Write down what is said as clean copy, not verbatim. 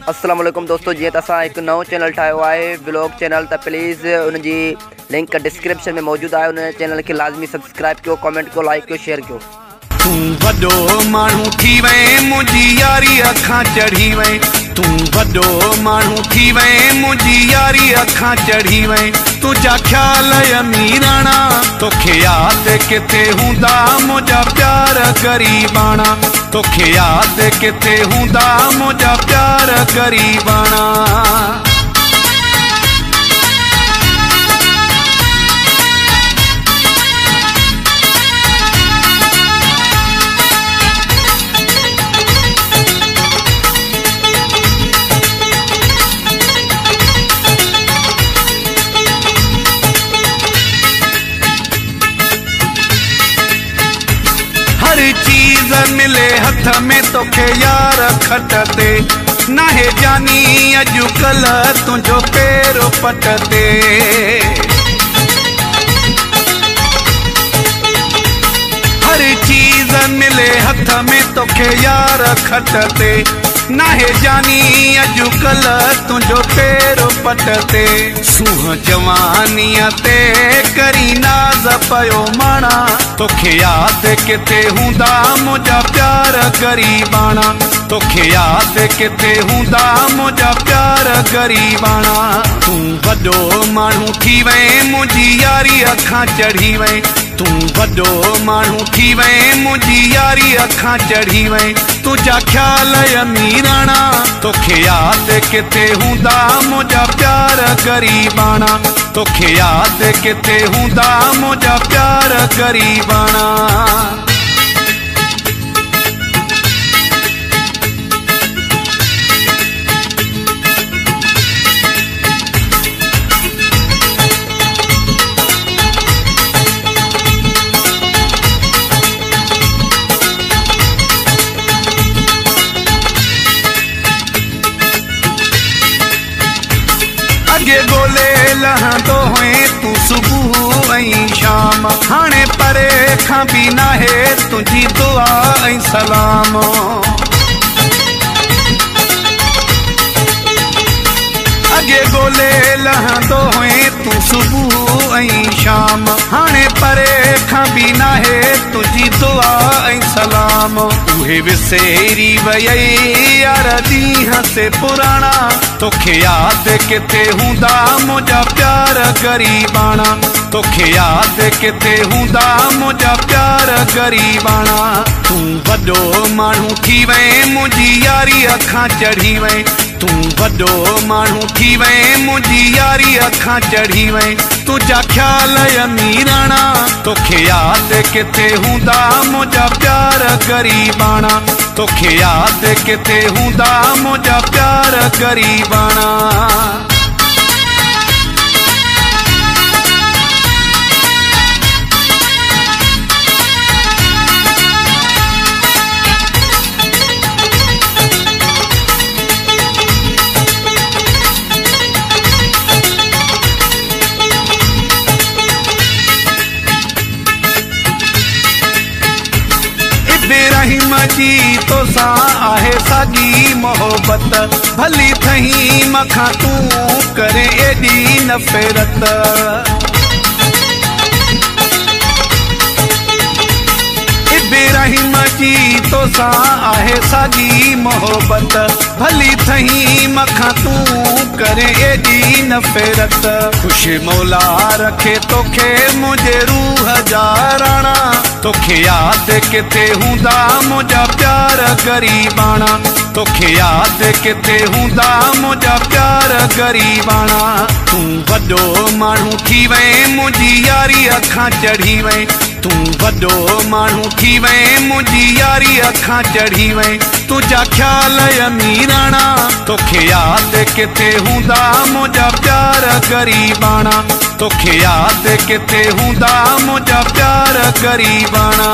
अस्सलाम वालेकुम दोस्तों, जी असां एक नओ चैनल ठाहियो आहे व्लॉग चैनल। तो प्लीज़ उनकी लिंक डिस्क्रिप्शन में मौजूद है। उन चैनल के लाजमी सब्सक्राइब कयो, कमेंट कयो, लाइक कयो, शेयर कयो। तू वड्डो माण्हू थी वए मुंहिंजी यारी अखां चढ़ी वए। तू वड्डो माण्हू थी वए मुंहिंजी यारी अखां चढ़ी वए। तुझा ख्याल अमीराणा तोखे यादि किथे हूंदा मुंहिंजा प्यार ग़रीबाणा। तोखे यादि किथे हूंदा मुंहिंजा प्यार ग़रीबाणा। हर चीज मिले हथ में तोखे यार खट ते। नाहे जानी अजुकल तुझो पेरो पट ते। हर चीज मिले हथ में तोखे यार खट ते। नाहे जानी अजुकल तुझो पेरो पट ते। सूह जवानीअ ते करी नाज़ पयो माणा। तोखे यादि किथे हूंदा मुंहिंजा प्यार ग़रीबाणा। तोखे यादि किथे हूंदा मुंहिंजा प्यार ग़रीबाणा। तू वड्डो माण्हू थी वए मुंहिंजी यारी अखां चढ़ी वए। तू वड्डो माण्हू थी वए मुंहिंजी यारी अखां चढ़ी वए। तुझा ख्याल अमीराणा तोखे यादि किथे हूंदा मुंहिंजा प्यार ग़रीबाणा। तोखे यादि किथे हूंदा मुंहिंजा प्यार ग़रीबाणा। अगे गोले लहंदो हुए तू सुबह ऐं शाम। हाणे परे खां बि नाहे तुंहिंजी दुआ ऐं सलाम। अगे गोले लहंदो हुए तू सुबह ऐं शाम। हाणे परे खां बि नाहे तुंहिंजी दुआ ऐं सलाम। उहे विसेरी वई यार ॾींहं से पुराणा। तोखे यादि किथे हूंदा मुंहिंजा प्यार ग़रीबाणा। तोखे यादि किथे हूंदा मुंहिंजा प्यार ग़रीबाणा। तू वड्डो माण्हू थी वए मुंहिंजी यारी अखां चढ़ी वए। तू वड्डो माण्हू थी वए मुंहिंजी यारी अखां चढ़ी वए। तुझा ख्याल अमीराणा तोखे यादि किथे हूंदा मुंहिंजा प्यार ग़रीबाणा। तोखे यादि किथे हूंदा मुंहिंजा प्यार ग़रीबाणा। बेरहिम जी तोसां आहे साॻी मोहबत। भली थही मखां तू करे एॾी नफ़रत। बेरहिम जी तोसां आहे साॻी मोहबत। भली थही मखां तू करे एॾी नफ़रत। ख़ुशि मौला रखे तोखे मुंहिंजे रूह जा राणा। तोखे यादि किथे हूंदा मुंहिंजा प्यार ग़रीबाणा। तोखे यादि किथे हूंदा मुंहिंजा प्यार ग़रीबाणा। तू वड्डो माण्हू थी वए मुंहिंजी यारी अखां चढ़ी वए। तू वड्डो माण्हू थी वए मुंहिंजी यारी अखां चढ़ी वए। तुझा ख्याल अमीराणा तोखे यादि किथे हूंदा मुंहिंजा प्यार ग़रीबाणा। तोखे यादि किथे हूंदा मुंहिंजा प्यार ग़रीबाणा।